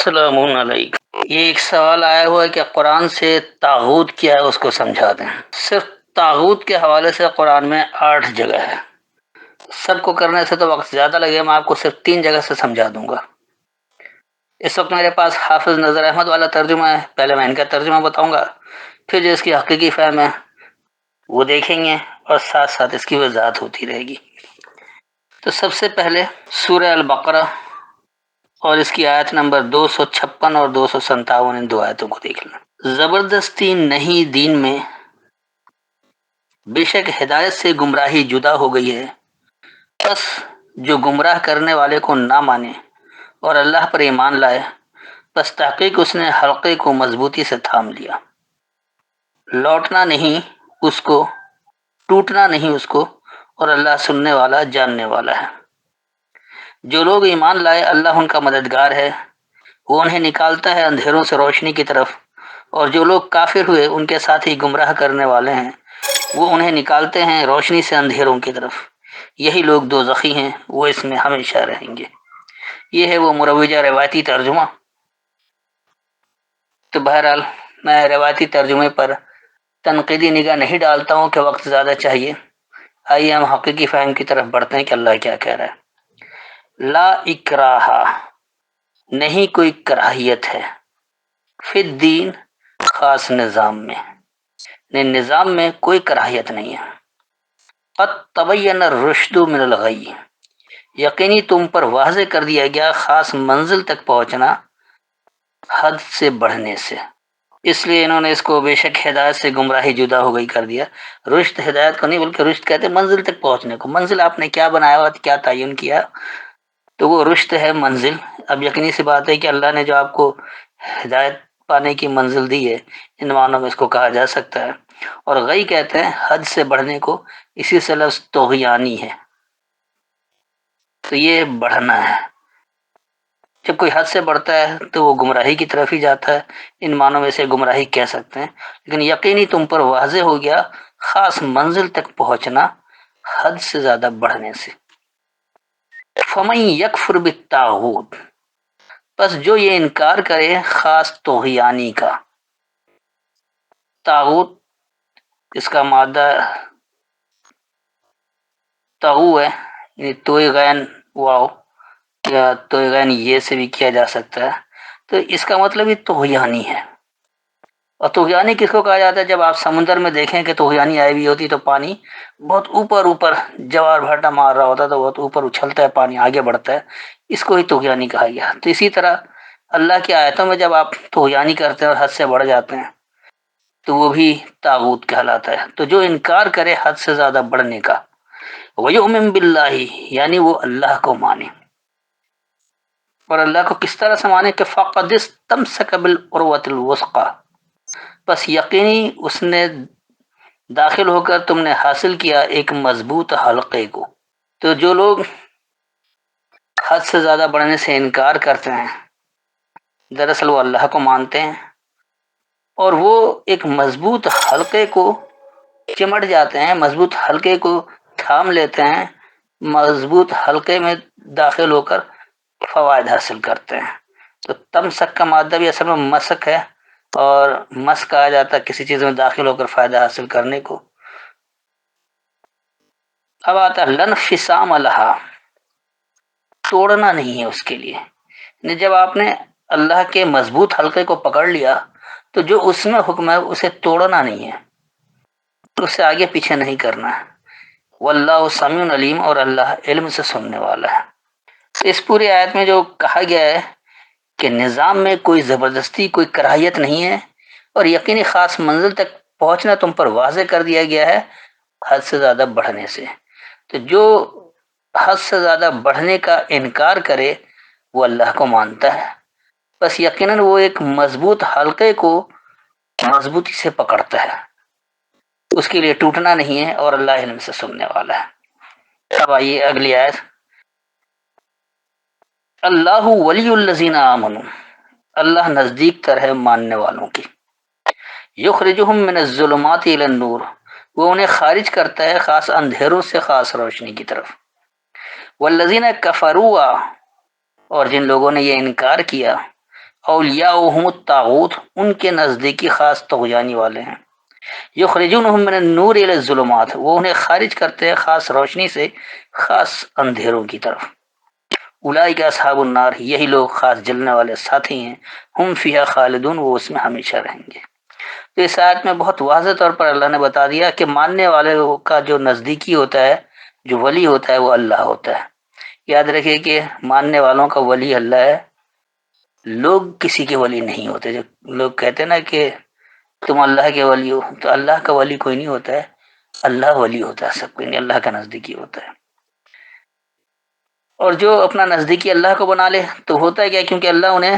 السلام علیکم۔ یہ ایک سوال آیا ہوا ہے کہ قرآن سے طاغوت کیا ہے اس کو سمجھا دیں۔ صرف طاغوت کے حوالے سے قرآن میں 8 جگہ ہے۔ سب کو کرنے سے تو وقت زیادہ لگے، میں آپ کو صرف 3 جگہ سے سمجھا دوں گا۔ اس وقت میرے پاس حافظ نظر احمد والا ترجمہ ہے، پہلے میں ان کا ترجمہ بتاؤں گا، پھر جو اس کی حقیقی فہم ہے وہ دیکھیں گے، اور ساتھ ساتھ اس کی وضاحت ہوتی رہے گی۔ تو سب سے پہلے سورہ البقرہ اور اس کی آیت نمبر 256 اور 257، ان 2 آیتوں کو دیکھ لیں۔ زبردستی نہیں دین میں، بے شک ہدایت سے گمراہی جدا ہو گئی ہے، پس جو گمراہ کرنے والے کو نہ مانے اور اللہ پر ایمان لائے، پس تحقیق اس نے حلقے کو مضبوطی سے تھام لیا، لوٹنا نہیں اس کو، ٹوٹنا نہیں اس کو، اور اللہ سننے والا جاننے والا ہے۔ جو لوگ ایمان لائے اللہ ان کا مددگار ہے، وہ انہیں نکالتا ہے اندھیروں سے روشنی کی طرف، اور جو لوگ کافر ہوئے ان کے ساتھ ہی گمراہ کرنے والے ہیں، وہ انہیں نکالتے ہیں روشنی سے اندھیروں کی طرف، یہی لوگ دوزخی ہیں، وہ اس میں ہمیشہ رہیں گے۔ یہ ہے وہ مروجہ روایتی ترجمہ۔ تو بہرحال میں روایتی ترجمے پر تنقیدی نگاہ نہیں ڈالتا ہوں کہ وقت زیادہ چاہیے۔ آئیے ہم حقیقی فہم کی طرف بڑھتے ہیں کہ اللہ کیا کہہ رہا ہے۔ لا اکراہ، نہیں کوئی کراہیت ہے، فی الدین، خاص نظام میں، نظام میں کوئی کراہیت نہیں ہے۔ قد تبین الرشد من الغی، یقینی تم پر واضح کر دیا گیا خاص منزل تک پہنچنا حد سے بڑھنے سے۔ اس لیے انہوں نے اس کو بے شک ہدایت سے گمراہی جدا ہو گئی کر دیا۔ رشد ہدایت کو نہیں بلکہ رشد کہتے ہیں منزل تک پہنچنے کو۔ منزل آپ نے کیا بنایا ہوا، کیا تعین کیا، تو وہ رشد ہے، منزل۔ اب یقینی سی بات ہے کہ اللہ نے جو آپ کو ہدایت پانے کی منزل دی ہے، ان معنوں میں اس کو کہا جا سکتا ہے۔ اور غی کہتے ہیں حد سے بڑھنے کو، اسی سے لفظ طغیانی ہے، تو یہ بڑھنا ہے۔ جب کوئی حد سے بڑھتا ہے تو وہ گمراہی کی طرف ہی جاتا ہے، ان معنوں میں سے گمراہی کہہ سکتے ہیں۔ لیکن یقینی تم پر واضح ہو گیا خاص منزل تک پہنچنا حد سے زیادہ بڑھنے سے۔ فمن یکفر بالطاغوت، پس جو یہ انکار کرے خاص طغیانی کا۔ طاغوت اس کا مادہ طغو ہے، یعنی توئی غین واو یا توئی غین یہ سے بھی کیا جا سکتا ہے، تو اس کا مطلب یہ طغیانی ہے۔ اور طغیانی کس کو کہا جاتا ہے؟ جب آپ سمندر میں دیکھیں کہ طغیانی آئی ہوئی ہوتی تو پانی بہت اوپر جوار بھاٹا مار رہا ہوتا تو بہت اوپر اچھلتا ہے، پانی آگے بڑھتا ہے، اس کو ہی طغیانی کہا گیا۔ تو اسی طرح اللہ کی آیتوں میں جب آپ طغیانی کرتے ہیں اور حد سے بڑھ جاتے ہیں تو وہ بھی طاغوت کہلاتا ہے۔ تو جو انکار کرے حد سے زیادہ بڑھنے کا، وَيُؤْمِن بِاللَّهِ، یعنی وہ اللہ کو مانے۔ اور اللہ کو کس طرح سے مانے کہ فَقَدِ اسْتَمْسَكَ بِالْعُرْوَةِ الْوُثْقَىٰ، بس یقینی اس نے داخل ہو کر تم نے حاصل کیا ایک مضبوط حلقے کو۔ تو جو لوگ حد سے زیادہ بڑھنے سے انکار کرتے ہیں، دراصل وہ اللہ کو مانتے ہیں، اور وہ ایک مضبوط حلقے کو چمٹ جاتے ہیں، مضبوط حلقے کو تھام لیتے ہیں، مضبوط حلقے میں داخل ہو کر فوائد حاصل کرتے ہیں۔ تو تمسک کا مادہ بھی اصل میں مسک ہے، اور مس کہا جاتا ہے کسی چیز میں داخل ہو کر فائدہ حاصل کرنے کو۔ اب آتا ہے لنفسام لہا، توڑنا نہیں ہے اس کے لیے۔ جب آپ نے اللہ کے مضبوط حلقے کو پکڑ لیا تو جو اس میں حکم ہے اسے توڑنا نہیں ہے، اس سے آگے پیچھے نہیں کرنا ہے۔ واللہ سمیع علیم، اور اللہ علم سے سننے والا ہے۔ اس پوری آیت میں جو کہا گیا ہے کہ نظام میں کوئی زبردستی، کوئی کراہیت نہیں ہے، اور یقینی خاص منزل تک پہنچنا تم پر واضح کر دیا گیا ہے حد سے زیادہ بڑھنے سے۔ تو جو حد سے زیادہ بڑھنے کا انکار کرے وہ اللہ کو مانتا ہے، بس یقیناً وہ ایک مضبوط حلقے کو مضبوطی سے پکڑتا ہے، اس کے لیے ٹوٹنا نہیں ہے، اور اللہ علم سے سننے والا ہے۔ اب آئیے اگلی آیت۔ اللہ ولی الذین آمنوا، اللہ نزدیک تر ہے ماننے والوں کی۔ یخرجہم من الظلمات الی النور، وہ انہیں خارج کرتا ہے خاص اندھیروں سے خاص روشنی کی طرف۔ والذین کفروا، اور جن لوگوں نے یہ انکار کیا، اولیاءہم الطاغوت، ان کے نزدیکی خاص طغیانی والے ہیں، یخرجونہم من النور الی الظلمات، وہ انہیں خارج کرتے ہیں خاص روشنی سے خاص اندھیروں کی طرف، اولئک اصحاب النار، یہی لوگ خاص جلنے والے ساتھی ہیں، ہم فیہا خالدون، وہ اس میں ہمیشہ رہیں گے۔ تو اس آیت میں بہت واضح طور پر اللہ نے بتا دیا کہ ماننے والے کا جو نزدیکی ہوتا ہے، جو ولی ہوتا ہے، وہ اللہ ہوتا ہے۔ یاد رکھیے کہ ماننے والوں کا ولی اللہ ہے، لوگ کسی کے ولی نہیں ہوتے۔ جو لوگ کہتے ہیں نا کہ تم اللہ کے ولی ہو، تو اللہ کا ولی کوئی نہیں ہوتا ہے، اللہ ولی ہوتا ہے، سب کوئی نہیں، اللہ کا نزدیکی ہوتا ہے۔ اور جو اپنا نزدیکی اللہ کو بنا لے تو ہوتا ہے کیا، کیونکہ اللہ انہیں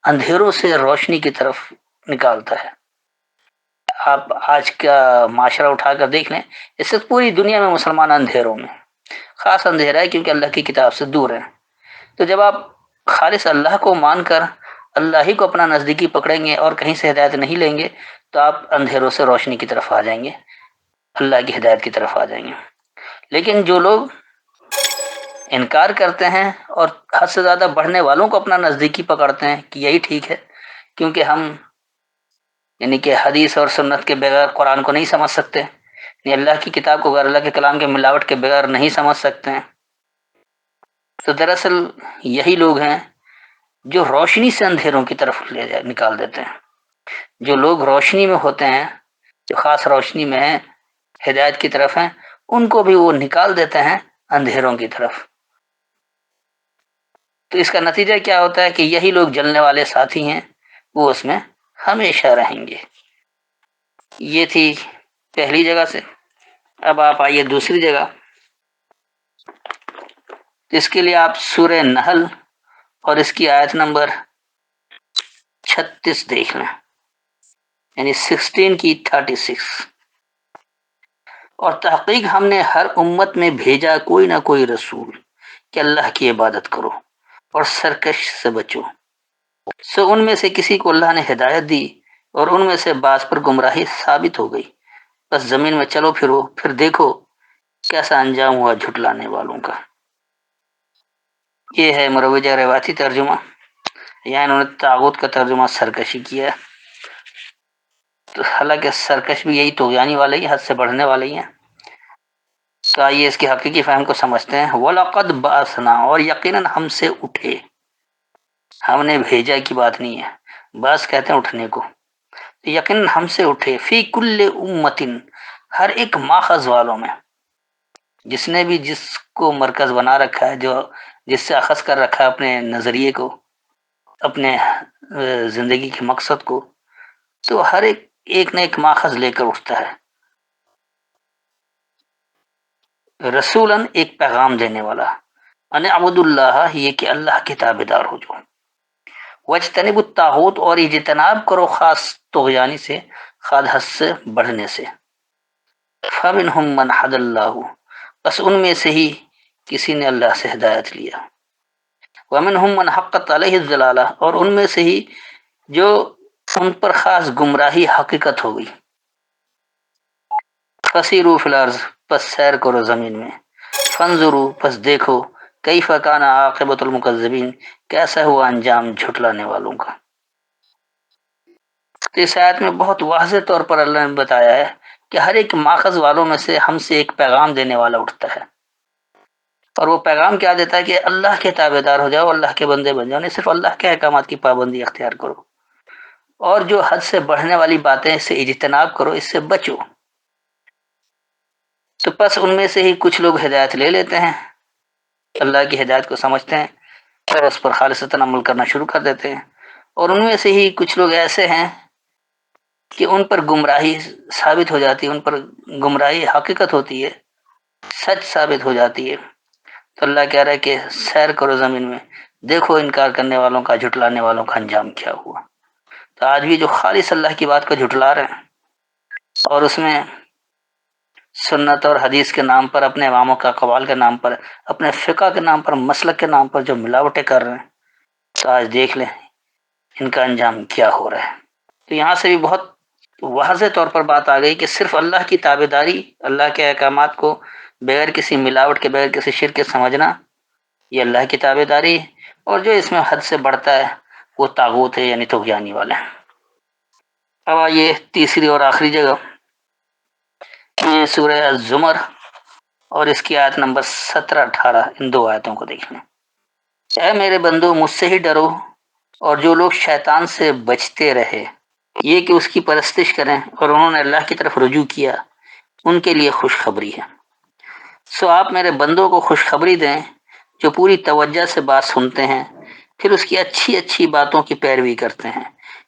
اندھیروں سے روشنی کی طرف نکالتا ہے۔ آپ آج کا معاشرہ اٹھا کر دیکھ لیں، اس سے پوری دنیا میں مسلمان اندھیروں میں، خاص اندھیرا ہے کیونکہ اللہ کی کتاب سے دور ہیں۔ تو جب آپ خالص اللہ کو مان کر اللہ ہی کو اپنا نزدیکی پکڑیں گے اور کہیں سے ہدایت نہیں لیں گے، تو آپ اندھیروں سے روشنی کی طرف آ جائیں گے، اللہ کی ہدایت کی طرف آ جائیں گے۔ لیکن جو لوگ انکار کرتے ہیں اور حد سے زیادہ بڑھنے والوں کو اپنا نزدیکی پکڑتے ہیں کہ یہی ٹھیک ہے، کیونکہ ہم یعنی کہ حدیث اور سنت کے بغیر قرآن کو نہیں سمجھ سکتے، یعنی اللہ کی کتاب کو غیر اللہ کے کلام کے ملاوٹ کے بغیر نہیں سمجھ سکتے ہیں، تو دراصل یہی لوگ ہیں جو روشنی سے اندھیروں کی طرف نکال دیتے ہیں۔ جو لوگ روشنی میں ہوتے ہیں، جو خاص روشنی میں ہیں، ہدایت کی طرف ہیں، ان کو بھی وہ نکال دیتے ہیں اندھیروں کی طرف۔ تو اس کا نتیجہ کیا ہوتا ہے کہ یہی لوگ جلنے والے ساتھی ہیں، وہ اس میں ہمیشہ رہیں گے۔ یہ تھی پہلی جگہ سے۔ اب آپ آئیے دوسری جگہ، اس کے لیے آپ سورہ نحل اور اس کی آیت نمبر 36 دیکھ لیں، یعنی 16 کی 36۔ اور تحقیق ہم نے ہر امت میں بھیجا کوئی نہ کوئی رسول کہ اللہ کی عبادت کرو اور سرکش سے بچو، سو ان میں سے کسی کو اللہ نے ہدایت دی اور ان میں سے بعض پر گمراہی ثابت ہو گئی، بس زمین میں چلو پھرو، پھر دیکھو کیسا انجام ہوا جھٹلانے والوں کا۔ یہ ہے مروجہ روایتی ترجمہ، یہاں انہوں نے طاغوت کا ترجمہ سرکشی کیا ہے، تو حالانکہ سرکش بھی یہی طغیانی والے ہی، حد سے بڑھنے والے ہی ہیں۔ تو آئیے اس کی حقیقی فہم کو سمجھتے ہیں۔ وَلَقَدْ بَعَثْنَا، اور یقیناً ہم سے اٹھے، ہم نے بھیجا کی بات نہیں ہے، بس کہتے ہیں اٹھنے کو، یقیناً ہم سے اٹھے، فی کل امتن، ہر ایک ماخذ والوں میں، جس نے بھی جس کو مرکز بنا رکھا ہے، جو جس سے اخذ کر رکھا ہے اپنے نظریے کو، اپنے زندگی کے مقصد کو، تو ہر ایک نہ ایک ماخذ لے کر اٹھتا ہے۔ رسولاً، ایک پیغام دینے والا، ان عبد اللہ، یہ کہ اللہ کے تابع دار ہو جو، وجتنب الطاغوت، اور اجتناب کرو خاص طغیانی سے، خاص حد سے بڑھنے سے، فمنہم من حد اللہ، بس ان میں سے ہی کسی نے اللہ سے ہدایت لیا، ومنہم من حقت علیہ الضلالہ، اور ان میں سے ہی جو ان پر خاص گمراہی حقیقت ہو گئی، فسیروا فی الارض، پس سیر کرو زمین میں، فانظروا، پس دیکھو، کیف کان عاقبۃ المکذبین، کیسا ہوا انجام جھٹلانے والوں کا۔ تو اس آیت میں بہت واضح طور پر اللہ نے بتایا ہے کہ ہر ایک ماخذ والوں میں سے ہم سے ایک پیغام دینے والا اٹھتا ہے، اور وہ پیغام کیا دیتا ہے کہ اللہ کے تابع دار ہو جاؤ، اللہ کے بندے بن جاؤ، نہیں صرف اللہ کے احکامات کی پابندی اختیار کرو، اور جو حد سے بڑھنے والی باتیں اس سے اجتناب کرو، اس سے بچو۔ تو پس ان میں سے ہی کچھ لوگ ہدایت لے لیتے ہیں، اللہ کی ہدایت کو سمجھتے ہیں اور اس پر خالصتاً عمل کرنا شروع کر دیتے ہیں، اور ان میں سے ہی کچھ لوگ ایسے ہیں کہ ان پر گمراہی ثابت ہو جاتی ہے، ان پر گمراہی حقیقت ہوتی ہے، سچ ثابت ہو جاتی ہے، تو اللہ کہہ رہا ہے کہ سیر کرو زمین میں، دیکھو انکار کرنے والوں کا، جھٹلانے والوں کا انجام کیا ہوا۔ تو آج بھی جو خالص اللہ کی بات کو جھٹلا رہے ہیں اور اس میں سنت اور حدیث کے نام پر، اپنے اماموں کا اقوال کے نام پر، اپنے فقہ کے نام پر، مسلک کے نام پر جو ملاوٹیں کر رہے ہیں، تو آج دیکھ لیں ان کا انجام کیا ہو رہا ہے۔ تو یہاں سے بھی بہت واضح طور پر بات آ گئی کہ صرف اللہ کی تابع داری، اللہ کے احکامات کو بغیر کسی ملاوٹ کے، بغیر کسی شرک کے سمجھنا، یہ اللہ کی تابع داری، اور جو اس میں حد سے بڑھتا ہے وہ طاغوت ہے یعنی طغیانی والے ہیں۔ اب آئیے تیسری اور آخری جگہ سورہ الزمر اور اس کی آیت نمبر 17-18، ان دو آیتوں کو دیکھیں۔ اے میرے بندو مجھ سے ہی ڈرو، اور جو لوگ شیطان سے بچتے رہے یہ کہ اس کی پرستش کریں اور انہوں نے اللہ کی طرف رجوع کیا، ان کے لیے خوشخبری ہے۔ سو آپ میرے بندوں کو خوشخبری دیں جو پوری توجہ سے بات سنتے ہیں پھر اس کی اچھی اچھی باتوں کی پیروی کرتے ہیں،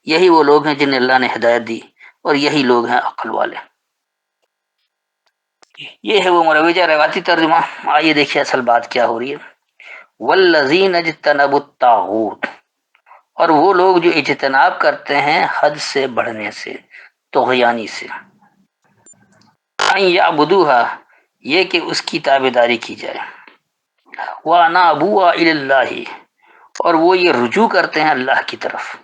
یہی وہ لوگ ہیں جنہیں اللہ نے ہدایت دی، اور یہی لوگ ہیں عقل والے۔ یہ ہے وہ مروجہ روایتی ترجمہ۔ آئیے دیکھیے اصل بات کیا ہو رہی ہے۔ والذین اجتنبوا الطاغوت، اور وہ لوگ جو اجتناب کرتے ہیں حد سے بڑھنے سے، طغیانی سے، ان یعبدوها، یہ کہ اس کی تابعداری کی جائے، وانابوا الی اللہ، اور وہ یہ رجوع کرتے ہیں اللہ کی طرف،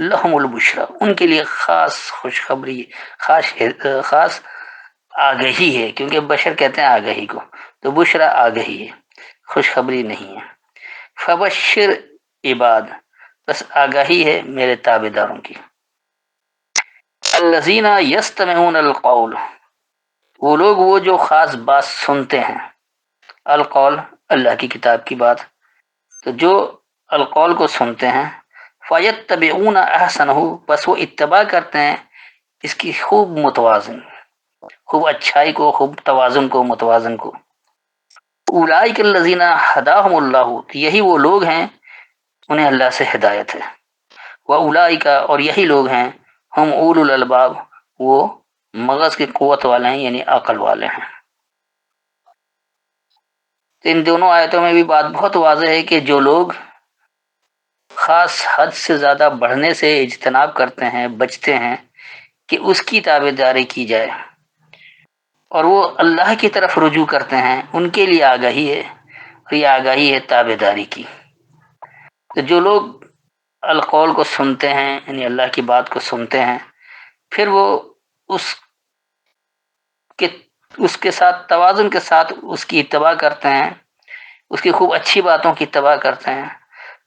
لہم البشرا، ان کے لیے خاص خوشخبری، خاص آگہی ہے، کیونکہ بشر کہتے ہیں آگہی کو، تو بشرا آگہی ہے، خوشخبری نہیں ہے۔ فبشر عباد، بس آگاہی ہے میرے تابع داروں کی۔ الذین یستمعون القول، وہ لوگ وہ جو خاص بات سنتے ہیں، القول اللہ کی کتاب کی بات، تو جو القول کو سنتے ہیں، فیتبعون احسنہ، بس وہ اتباع کرتے ہیں اس کی خوب متوازن، خوب اچھائی کو، خوب توازن کو، متوازن کو۔ اولئک الذین ہداہم اللہ، یہی وہ لوگ ہیں انہیں اللہ سے ہدایت ہے۔ واولئک، اور یہی لوگ ہیں، ہم اولو الالباب، وہ مغز کی قوت والے ہیں یعنی عقل والے ہیں۔ تو ان دونوں آیتوں میں بھی بات بہت واضح ہے کہ جو لوگ خاص حد سے زیادہ بڑھنے سے اجتناب کرتے ہیں، بچتے ہیں کہ اس کی تابع داری کی جائے، اور وہ اللہ کی طرف رجوع کرتے ہیں، ان کے لیے آگاہی ہے، اور یہ آگاہی ہے تابع داری کی۔ تو جو لوگ القول کو سنتے ہیں یعنی اللہ کی بات کو سنتے ہیں، پھر وہ اس کے ساتھ توازن کے ساتھ اس کی اتباع کرتے ہیں، اس کی خوب اچھی باتوں کی اتباع کرتے ہیں۔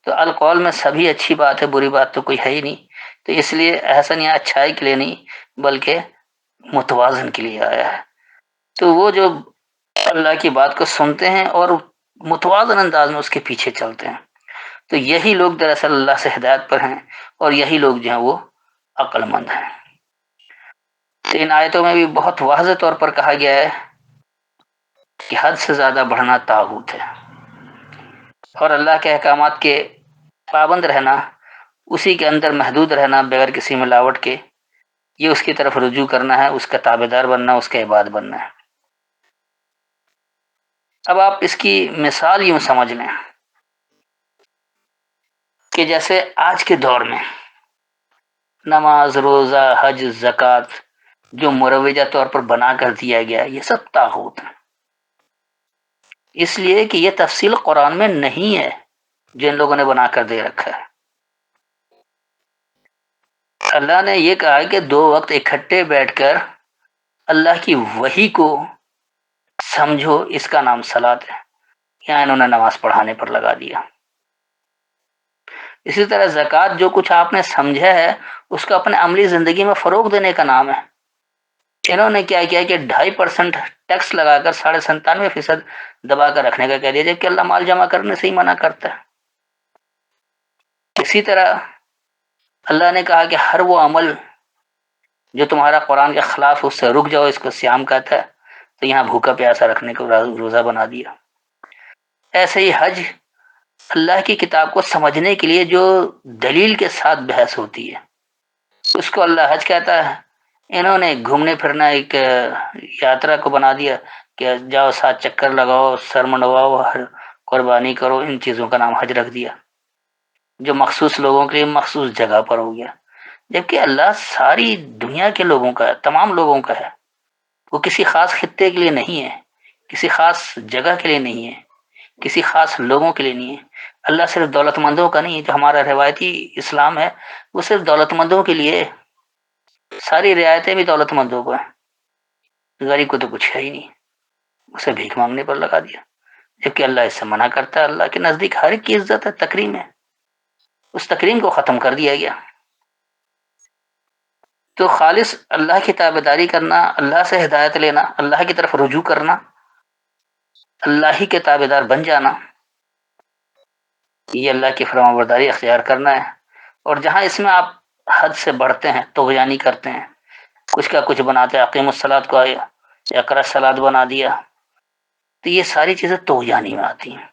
تو القول میں سبھی اچھی بات ہے، بری بات تو کوئی ہے ہی نہیں، تو اس لیے احسن یا اچھائی کے لیے نہیں بلکہ متوازن کے لیے آیا ہے۔ تو وہ جو اللہ کی بات کو سنتے ہیں اور متوازن انداز میں اس کے پیچھے چلتے ہیں، تو یہی لوگ دراصل اللہ سے ہدایت پر ہیں، اور یہی لوگ جو ہیں وہ عقل مند ہیں۔ تو ان آیتوں میں بھی بہت واضح طور پر کہا گیا ہے کہ حد سے زیادہ بڑھنا طاغوت ہے، اور اللہ کے احکامات کے پابند رہنا، اسی کے اندر محدود رہنا بغیر کسی ملاوٹ کے، یہ اس کی طرف رجوع کرنا ہے، اس کا تابع دار بننا، اس کا عباد بننا ہے۔ اب آپ اس کی مثال یوں سمجھ لیں کہ جیسے آج کے دور میں نماز، روزہ، حج، زکوٰۃ جو مروجہ طور پر بنا کر دیا گیا، یہ سب طاغوت ہے، اس لیے کہ یہ تفصیل قرآن میں نہیں ہے جو ان لوگوں نے بنا کر دے رکھا ہے۔ اللہ نے یہ کہا کہ 2 وقت اکٹھے بیٹھ کر اللہ کی وحی کو سمجھو، اس کا نام صلاۃ ہے، یہاں انہوں نے نماز پڑھانے پر لگا دیا۔ اسی طرح زکوٰۃ جو کچھ آپ نے سمجھا ہے اس کو اپنے عملی زندگی میں فروغ دینے کا نام ہے۔ انہوں نے کیا کیا کہ 2.5% ٹیکس لگا کر 97.5% دبا کر رکھنے کا کہہ دیا، جبکہ اللہ مال جمع کرنے سے ہی منع کرتا ہے۔ اسی طرح اللہ نے کہا کہ ہر وہ عمل جو تمہارا قرآن کے خلاف اس سے رک جاؤ، اس کو صیام کہتا ہے، تو یہاں بھوکا پیاسا رکھنے کو روزہ بنا دیا۔ ایسے ہی حج اللہ کی کتاب کو سمجھنے کے لیے جو دلیل کے ساتھ بحث ہوتی ہے اس کو اللہ حج کہتا ہے۔ انہوں نے گھومنے پھرنا ایک یاترا کو بنا دیا کہ جاؤ 7 چکر لگاؤ، سر منڈواؤ، قربانی کرو، ان چیزوں کا نام حج رکھ دیا، جو مخصوص لوگوں کے لیے مخصوص جگہ پر ہو گیا، جبکہ اللہ ساری دنیا کے لوگوں کا ہے، تمام لوگوں کا ہے، وہ کسی خاص خطے کے لیے نہیں ہے، کسی خاص جگہ کے لیے نہیں ہے، کسی خاص لوگوں کے لیے نہیں ہے۔ اللہ صرف دولت مندوں کا نہیں، جو ہمارا روایتی اسلام ہے وہ صرف دولت مندوں کے لیے، ساری رعایتیں بھی دولت مندوں کو ہیں، غریب کو تو کچھ ہے ہی نہیں، اسے بھیک مانگنے پر لگا دیا، جبکہ اللہ اس سے منع کرتا ہے۔ اللہ کے نزدیک ہر ایک کی عزت ہے، تکریم ہے، اس تکریم کو ختم کر دیا گیا۔ تو خالص اللہ کی تابعداری کرنا، اللہ سے ہدایت لینا، اللہ کی طرف رجوع کرنا، اللہ ہی کے تابعدار بن جانا، یہ اللہ کی فرمانبرداری اختیار کرنا ہے۔ اور جہاں اس میں آپ حد سے بڑھتے ہیں، طغیانی کرتے ہیں، کچھ کا کچھ بناتے ہیں، اقیم الصلاۃ کو اقرا الصلاۃ بنا دیا، تو یہ ساری چیزیں طغیانی میں آتی ہیں،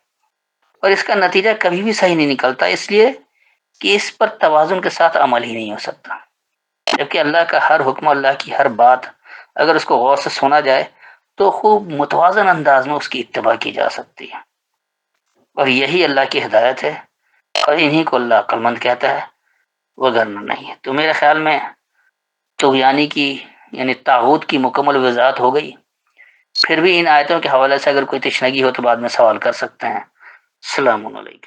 اور اس کا نتیجہ کبھی بھی صحیح نہیں نکلتا، اس لیے کہ اس پر توازن کے ساتھ عمل ہی نہیں ہو سکتا۔ جبکہ اللہ کا ہر حکم، اللہ کی ہر بات اگر اس کو غور سے سنا جائے تو خوب متوازن انداز میں اس کی اتباع کی جا سکتی ہے، اور یہی اللہ کی ہدایت ہے، اور انہی کو اللہ عقل مند کہتا ہے، وگرنہ نہیں ہے۔ تو میرے خیال میں طغیانی کی یعنی طاغوت کی مکمل وضاحت ہو گئی۔ پھر بھی ان آیتوں کے حوالے سے اگر کوئی تشنگی ہو تو بعد میں سوال کر سکتے ہیں۔ السلام علیکم۔